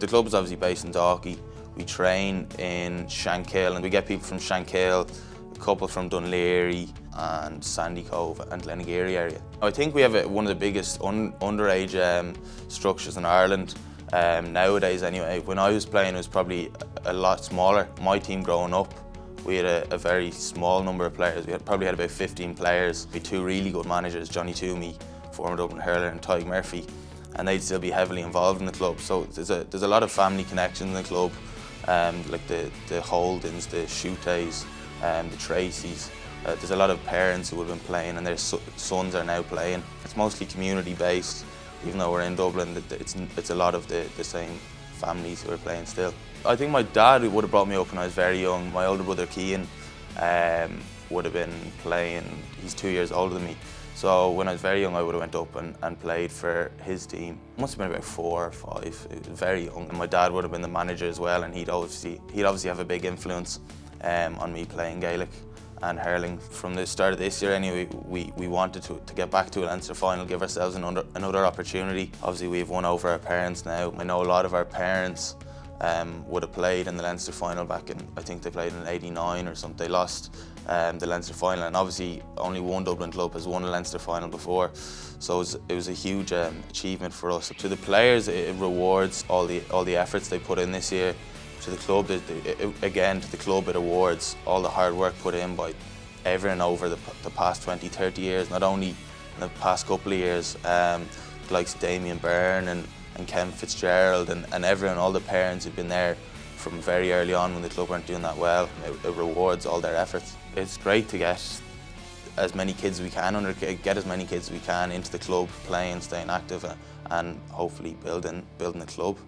The club is obviously based in Dalkey. We train in Shankill and we get people from Shankill, a couple from Dunleary and Sandy Cove and Glenageary area. I think we have one of the biggest underage structures in Ireland nowadays anyway. When I was playing it was probably a lot smaller. My team growing up, we had a very small number of players. We probably had about 15 players. We had two really good managers, Johnny Toomey, former Dublin hurler, and Tyke Murphy, and they'd still be heavily involved in the club. So there's a lot of family connections in the club, like the Holdens, the Shootays, the Tracys. There's a lot of parents who would have been playing and their sons are now playing. It's mostly community based, even though we're in Dublin. It's a lot of the same families who are playing still. I think my dad would have brought me up when I was very young. My older brother Cian would have been playing. He's 2 years older than me. So when I was very young, I would have went up and played for his team. Must have been about 4 or 5. It was very young. And my dad would have been the manager as well, and he'd obviously have a big influence on me playing Gaelic and hurling. From the start of this year anyway, we wanted to get back to a Leinster final, give ourselves another opportunity. Obviously we've won over our parents now. I know a lot of our parents would have played in the Leinster final back in, I think they played in '89 or something. They lost the Leinster final, and obviously only one Dublin club has won a Leinster final before, so it was a huge achievement for us. To the players, it rewards all the efforts they put in this year. To the club, again, to the club it awards all the hard work put in by everyone over the past 20-30 years, not only in the past couple of years, like Damien Byrne and Ken Fitzgerald and everyone, all the parents who've been there from very early on when the club weren't doing that well. It rewards all their efforts. It's great to get as many kids as we can into the club, playing, staying active, and hopefully building the club.